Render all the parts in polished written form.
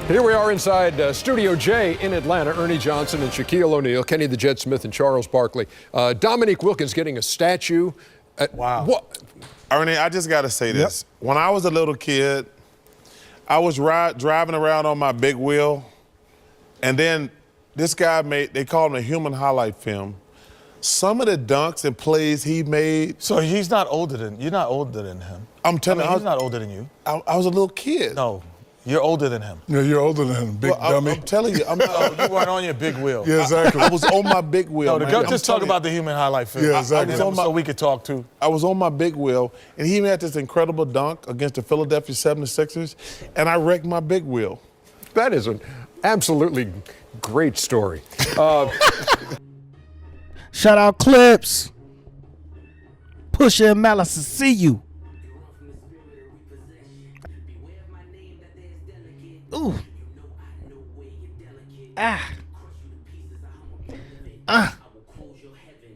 Here we are inside Studio J in Atlanta. Ernie Johnson and Shaquille O'Neal, Kenny the Jet Smith, and Charles Barkley. Dominique Wilkins getting a statue. Wow. What? Ernie, I just got to say this. When I was a little kid, I was driving around on my big wheel, and then this guy they called him a human highlight film. Some of the dunks and plays he made. So you're not older than him. I'm telling you. He's not older than you. I was a little kid. No, you're older than him. Yeah, you're older than him, big dummy. I'm telling you. You weren't on your big wheel. Yeah, exactly. I was on my big wheel. No, just talk about the human highlight film. Yeah, exactly. So we could talk too. I was on my big wheel, and he made this incredible dunk against the Philadelphia 76ers, and I wrecked my big wheel. That is an absolutely great story. Shout out Clips. Pusha and Malice to see you. Ooh.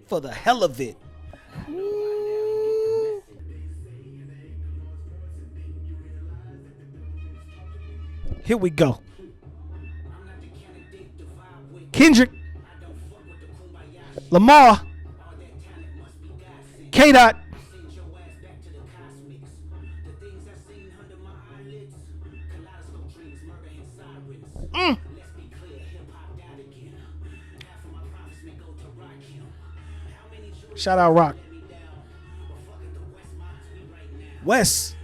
For the hell of it. Ooh. Here we go. Kendrick. Lamar. K-Dot. Shout out Rock. Wes.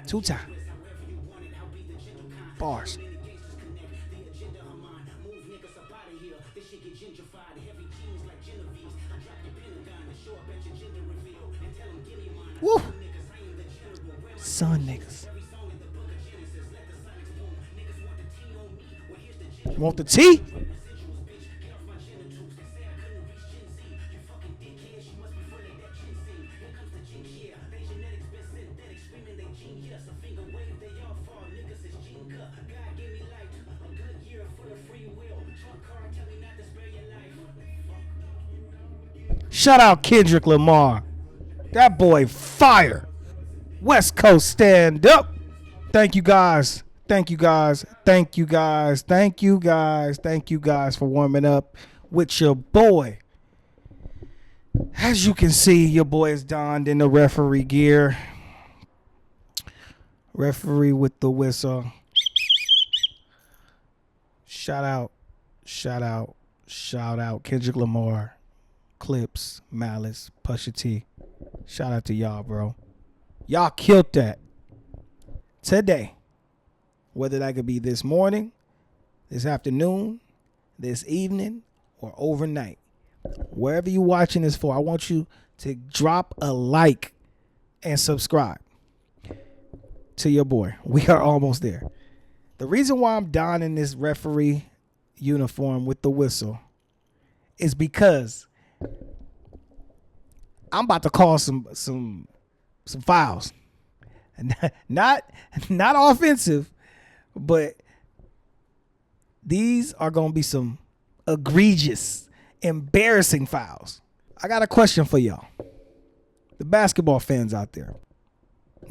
Two time. Bars. Woo. Son niggas. Want the tea? Shout out Kendrick Lamar. That boy fire. West Coast stand up. Thank you guys. Thank you guys. Thank you guys. Thank you guys. Thank you guys for warming up with your boy. As you can see, your boy is donned in the referee gear. Referee with the whistle. Shout out. Shout out. Shout out Kendrick Lamar. Clips, Malice, Pusha T. Shout out to y'all, bro. Y'all killed that today. Whether that could be this morning, this afternoon, this evening, or overnight. Wherever you're watching this for, I want you to drop a like and subscribe to your boy. We are almost there. The reason why I'm donning this referee uniform with the whistle is because I'm about to call some fouls. Not offensive, but these are going to be some egregious, embarrassing fouls. I got a question for y'all. The basketball fans out there.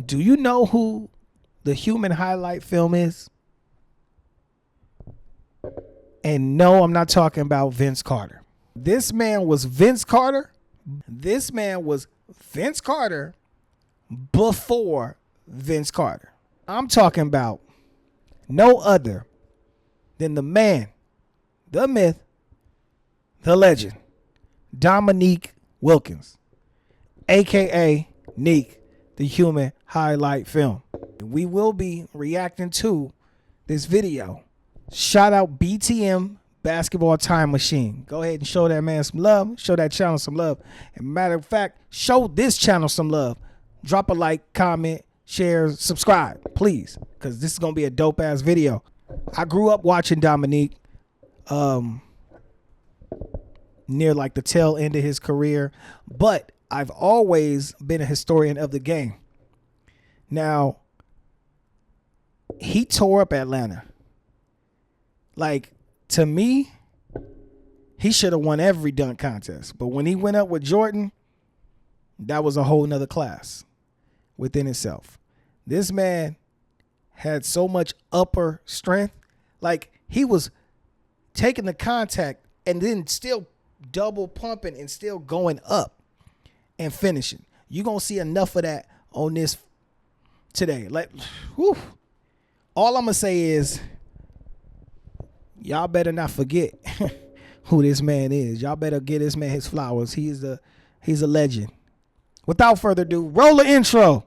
Do you know who the human highlight film is? And no, I'm not talking about Vince Carter. This man was Vince Carter. This man was Vince Carter before Vince Carter. I'm talking about no other than the man, the myth, the legend, Dominique Wilkins, a.k.a. Neek, the human highlight film. We will be reacting to this video. Shout out BTM Basketball Time Machine. Go ahead and show that man some love. Show that channel some love. And matter of fact, show this channel some love. Drop a like, comment, share, subscribe, please. Because this is going to be a dope-ass video. I grew up watching Dominique near like the tail end of his career. But I've always been a historian of the game. Now, he tore up Atlanta. Like, to me, he should have won every dunk contest. But when he went up with Jordan, that was a whole nother class within itself. This man had so much upper strength. Like, he was taking the contact and then still double pumping and still going up and finishing. You're going to see enough of that on this today. Like, whew. All I'm going to say is, y'all better not forget who this man is. Y'all better give this man his flowers. He's a legend. Without further ado, roll the intro.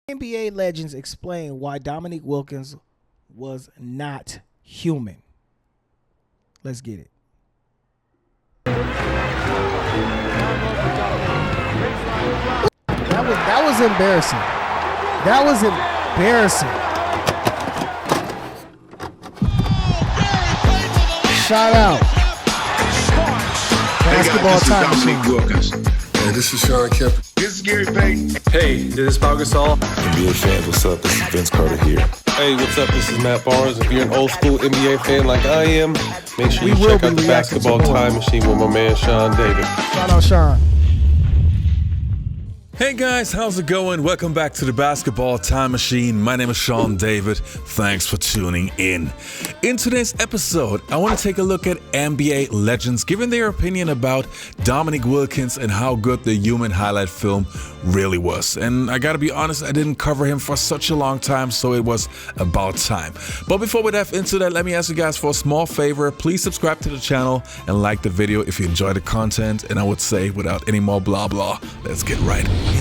NBA legends explain why Dominique Wilkins was not human. Let's get it. That was embarrassing. That was embarrassing. Shout out. Basketball time machine. Dominique Wilkins. Hey, this is Sean Kemp. This is Gary Payton. Hey, this is Pau Gasol. NBA fans, what's up? This is Vince Carter here. Hey, what's up? This is Matt Barnes. If you're an old school NBA fan like I am, make sure you check out the Basketball Time Machine with my man Sean David. Shout out Sean. Hey guys, how's it going? Welcome back to the Basketball Time Machine. My name is Sean David. Thanks for tuning in. In today's episode, I want to take a look at NBA legends giving their opinion about Dominique Wilkins and how good the human highlight film really was. And I gotta be honest, I didn't cover him for such a long time, so it was about time. But before we dive into that, let me ask you guys for a small favor. Please subscribe to the channel and like the video if you enjoy the content. And I would say, without any more blah blah, let's get right into it.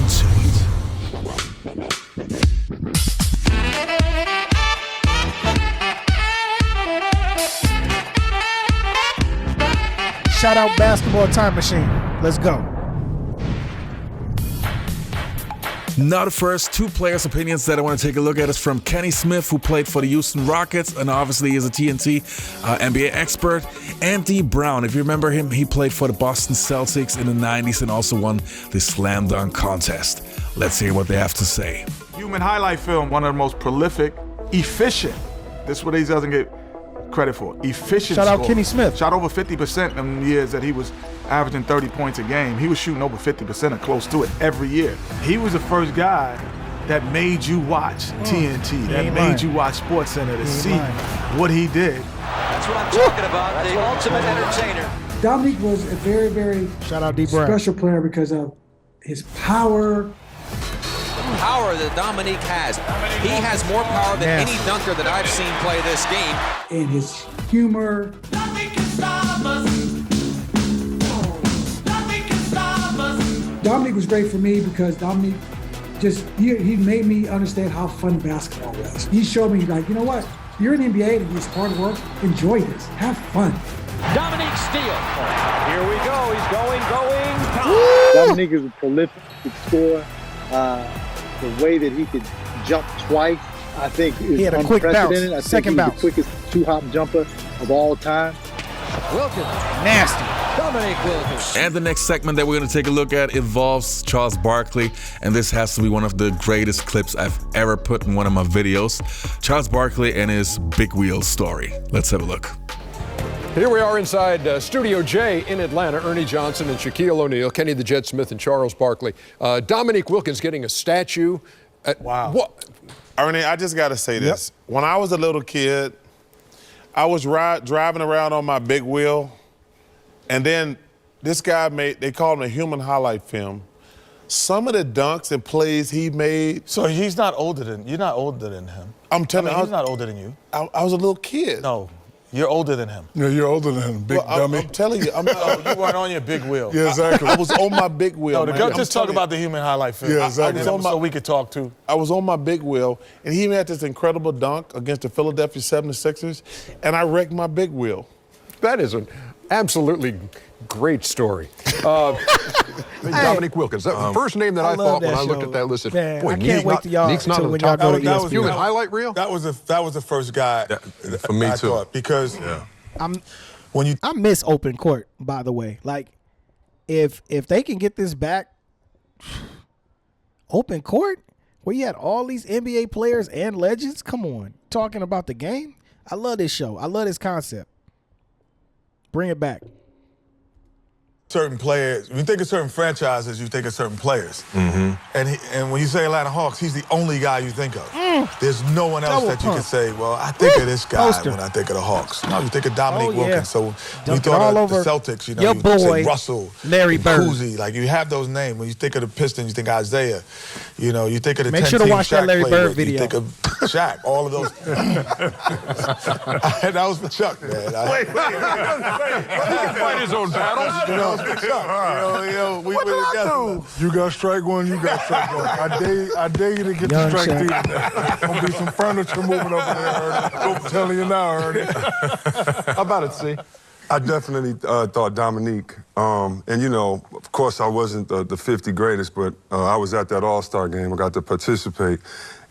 Shout out Basketball Time Machine. Let's go. Now the first two players' opinions that I want to take a look at is from Kenny Smith, who played for the Houston Rockets and obviously is a TNT NBA expert. Andy Brown, if you remember him, he played for the Boston Celtics in the 90s and also won the Slam Dunk contest. Let's hear what they have to say. Human highlight film, one of the most prolific, efficient. This is what he doesn't get credit for. Efficient. Shout out score. Kenny Smith. Shot over 50% in the years that he was averaging 30 points a game. He was shooting over 50% or close to it every year. He was the first guy that made you watch TNT, that made you watch SportsCenter to see what he did. That's what I'm talking about, the ultimate entertainer. Dominique was a very, very Shout out D. Brown. special player because of his power. Power that Dominique has. He has more power than any dunker that I've seen play this game. And his humor. Dominique was great for me because Dominique he made me understand how fun basketball was. He showed me, like, you know what? You're in the NBA and it's hard work. Enjoy this. Have fun. Dominique steal. Here we go. He's going. Dominique is a prolific scorer. The way that he could jump twice, I think, is he had a quick bounce. I think Second he's bounce. the quickest two-hop jumper of all time. Wilkins. Nasty. Dominique Wilkins. And the next segment that we're going to take a look at involves Charles Barkley, and this has to be one of the greatest clips I've ever put in one of my videos. Charles Barkley and his big wheel story. Let's have a look. Here we are inside Studio J in Atlanta. Ernie Johnson and Shaquille O'Neal, Kenny the Jet Smith, and Charles Barkley. Dominique Wilkins getting a statue. Wow. What? Ernie, I just got to say this. When I was a little kid, I was driving around on my big wheel, and then this guy they called him a human highlight film. Some of the dunks and plays he made. So you're not older than him. I'm telling you, he's not older than you. I was a little kid. No, you're older than him. Yeah, you're older than him, big dummy. I'm telling you, You weren't on your big wheel. Yeah, exactly. I was on my big wheel. No, man. just talk about the human highlight film. Yeah, exactly. So we could talk too. I was on my big wheel, and he made this incredible dunk against the Philadelphia 76ers, and I wrecked my big wheel. That is an absolutely great story. Dominique Wilkins. That's the first name that I thought when I looked at that list. Man, Boy, I can't wait till y'all Neek's not till on when the y'all top go to of the ESPN. human highlight reel. That was the first guy For me I too. thought, because I miss open court, by the way. Like, if they can get this back, open court, where you had all these NBA players and legends, come on, talking about the game. I love this show. I love this concept. Bring it back. Certain players, when you think of certain franchises, you think of certain players. And when you say Atlanta Hawks, he's the only guy you think of. There's no one else that you can say, well, I think of this guy when I think of the Hawks. No, you think of Dominique Wilkins. So when you thought of the Celtics, you know, your you boy, say Russell, Larry Bird. Cousy, like you have those names. When you think of the Pistons, you think Isaiah. You know, you think of the Make 10 sure to team watch Shaq that Larry played Bird with. video. You think of Shaq, all of those. That was for Chuck, man. He can fight his own battles. You know, it was for Chuck. We were together. You got strike one, you got strike one. I dare you to get the strike two. There's gonna be some furniture moving over there, Ernie. I'm telling you now, Ernie. How about it, C? I definitely thought Dominique. And, you know, of course, I wasn't the 50 greatest, but I was at that All-Star game. I got to participate.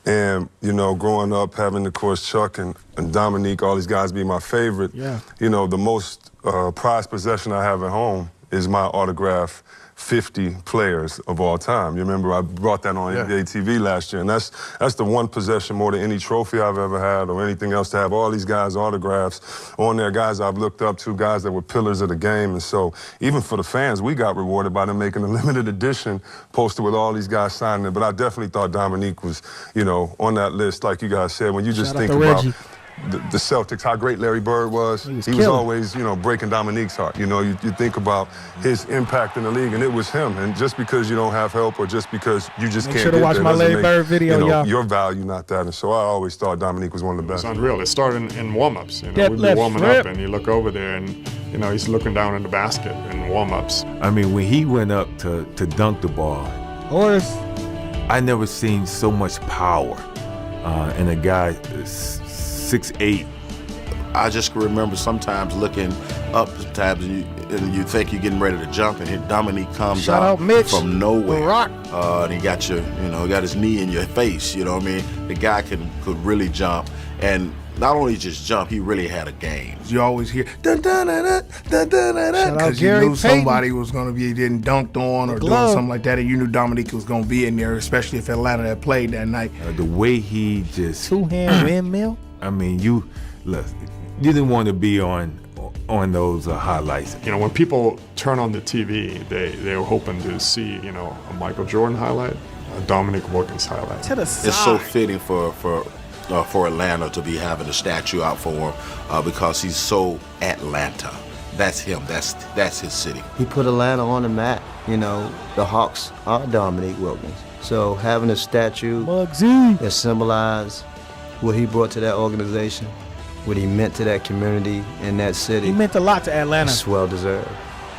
And, you know, growing up, having, of course, Chuck and Dominique, all these guys be my favorite. Yeah. You know, the most prized possession I have at home is my autograph 50 players of all time. You remember I brought that on NBA TV last year, and that's the one possession more than any trophy I've ever had or anything else, to have all these guys' autographs on there, guys I've looked up to, guys that were pillars of the game. And so even for the fans, we got rewarded by them making a limited edition poster with all these guys signing it. But I definitely thought Dominique was, you know, on that list, like you guys said, when you just think about the Celtics, how great Larry Bird was. He was always, you know, breaking Dominique's heart. You know, you think about his impact in the league, and it was him. And just because you don't have help or just because you just can't get there, watch my Larry Bird video, you know, y'all. your value, not that. And so I always thought Dominique was one of the best. It's unreal. It started in warm-ups. You know, we'd be warming up, and you look over there, and you know he's looking down in the basket in warm-ups. I mean, when he went up to dunk the ball, I never seen so much power in a guy 6'8". I just remember sometimes looking up sometimes and you think you're getting ready to jump, and here Dominique comes out from nowhere. And he got got his knee in your face, you know what I mean? The guy could really jump, and not only just jump, he really had a game. You always hear dun dun dun dun dun dun dun because you knew somebody was going to be getting dunked on or doing something like that, and you knew Dominique was going to be in there, especially if Atlanta had played that night. The way he just two-hand windmill. I mean, you didn't want to be on those highlights. You know, when people turn on the TV, they were hoping to see, you know, a Michael Jordan highlight, a Dominique Wilkins highlight. To the side. It's so fitting for Atlanta to be having a statue out for him because he's so Atlanta. That's him. That's his city. He put Atlanta on the map. You know, the Hawks are Dominique Wilkins. So having a statue that symbolizes what he brought to that organization, what he meant to that community and that city. He meant a lot to Atlanta. It's well deserved.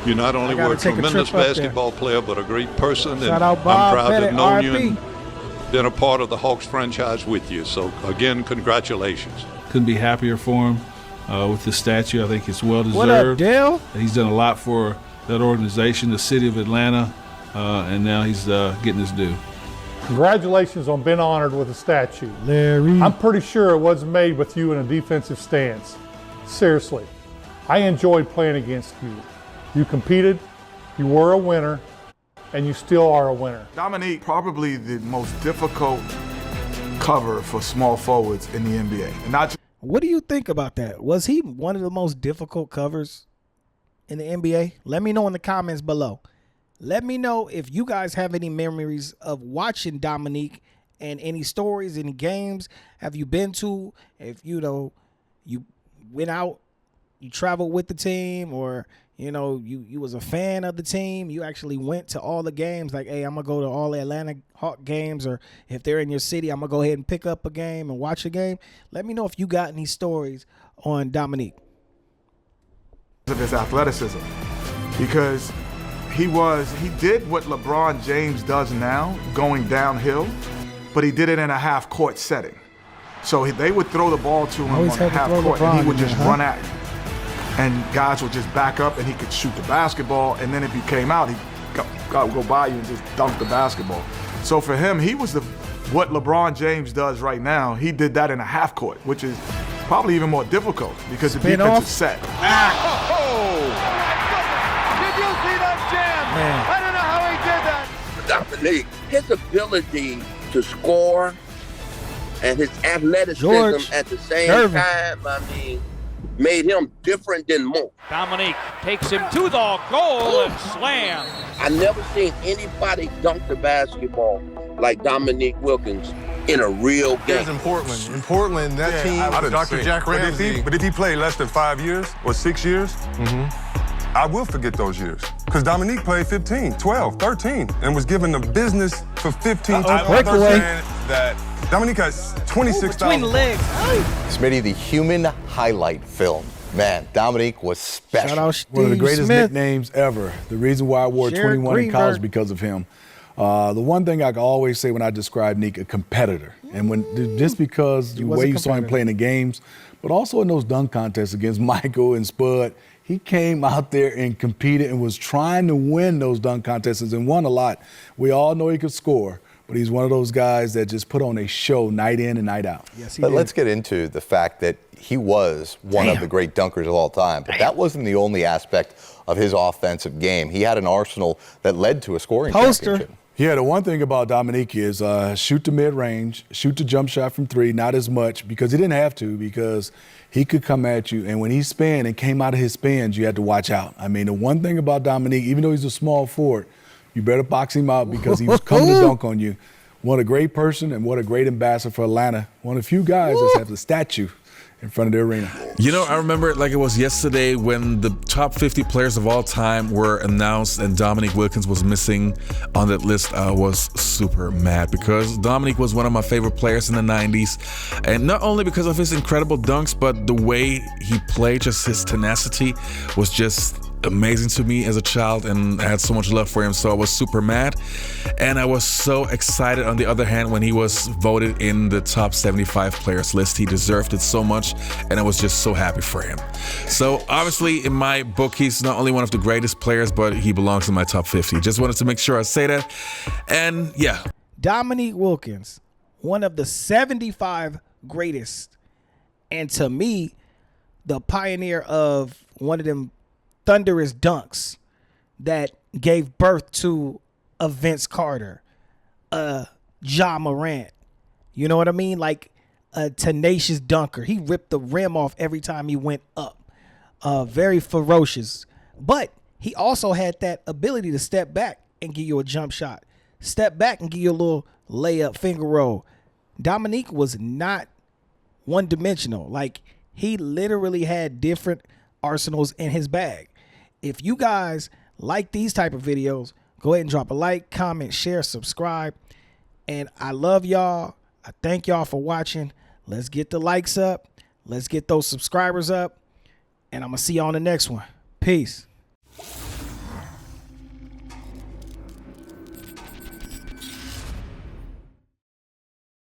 You not only were a tremendous basketball player, but a great person. Shout and out Bob I'm proud to Pettit, have known you RP. and been a part of the Hawks franchise with you. So again, congratulations. Couldn't be happier for him with the statue. I think it's well deserved. What up, Dale? He's done a lot for that organization, the city of Atlanta, and now he's getting his due. Congratulations on being honored with a statue. Larry. I'm pretty sure it wasn't made with you in a defensive stance. Seriously, I enjoyed playing against you. You competed, you were a winner, and you still are a winner. Dominique, probably the most difficult cover for small forwards in the NBA. And not just what do you think about that? Was he one of the most difficult covers in the NBA? Let me know in the comments below. Let me know if you guys have any memories of watching Dominique and any stories, any games have you been to? If you went out, you traveled with the team, or you was a fan of the team, you actually went to all the games, like, hey, I'm gonna go to all the Atlanta Hawk games, or if they're in your city, I'm gonna go ahead and pick up a game and watch a game. Let me know if you got any stories on Dominique. of his athleticism, because he did what LeBron James does now, going downhill, but he did it in a half-court setting. So they would throw the ball to him on the half-court, and he would just run at it. And guys would just back up, and he could shoot the basketball, and then if he came out, he'd go by you and just dunk the basketball. So for him, he was what LeBron James does right now. He did that in a half-court, which is probably even more difficult because the defense is set. Man. I don't know how he did that. Dominique, his ability to score and his athleticism at the same time, I mean, made him different than most. Dominique takes him to the goal and slam. I never seen anybody dunk the basketball like Dominique Wilkins in a real game. In Portland, that team, Dr. Jack Ramsey. But if he played less than 5 years or 6 years, I will forget those years. Because Dominique played 15, 12, 13, and was given the business for 15, 12, 13. That Dominique has 26,000. Between legs. Smitty, the human highlight film. Man, Dominique was special. Shout out Steve One of the greatest Smith. nicknames ever. The reason why I wore Jared 21 in college Greenberg. because of him. The one thing I can always say when I describe Nick, a competitor. And when just because the was way a you saw him competitor. playing the games, but also in those dunk contests against Michael and Spud, he came out there and competed and was trying to win those dunk contests and won a lot. We all know he could score, but he's one of those guys that just put on a show night in and night out. Yes, But let's get into the fact that he was one of the great dunkers of all time. But that wasn't the only aspect of his offensive game. He had an arsenal that led to a scoring championship. Yeah, the one thing about Dominique is shoot the mid-range, shoot the jump shot from three, not as much because he didn't have to because he could come at you. And when he spun and came out of his spins, you had to watch out. I mean, the one thing about Dominique, even though he's a small forward, you better box him out because he was coming to dunk on you. What a great person and what a great ambassador for Atlanta. One of the few guys that have the statue in front of the arena. You know, I remember it like it was yesterday when the top 50 players of all time were announced and Dominique Wilkins was missing on that list. I was super mad because Dominique was one of my favorite players in the 90s. And not only because of his incredible dunks, but the way he played, just his tenacity was just amazing to me as a child, and I had so much love for him, so I was super mad. And I was so excited on the other hand when he was voted in the top 75 players list. He deserved it so much, and I was just so happy for him. So obviously in my book, he's not only one of the greatest players, but he belongs in my top 50. Just wanted to make sure I say that. And yeah. Dominique Wilkins, one of the 75 greatest, and to me, the pioneer of one of them thunderous dunks that gave birth to a Vince Carter, a Ja Morant. You know what I mean? Like a tenacious dunker. He ripped the rim off every time he went up. Very ferocious. But he also had that ability to step back and give you a jump shot. Step back and give you a little layup, finger roll. Dominique was not one-dimensional. Like, he literally had different arsenals in his bag. If you guys like these type of videos, go ahead and drop a like, comment, share, subscribe. And I love y'all. I thank y'all for watching. Let's get the likes up. Let's get those subscribers up. And I'm going to see you on the next one. Peace.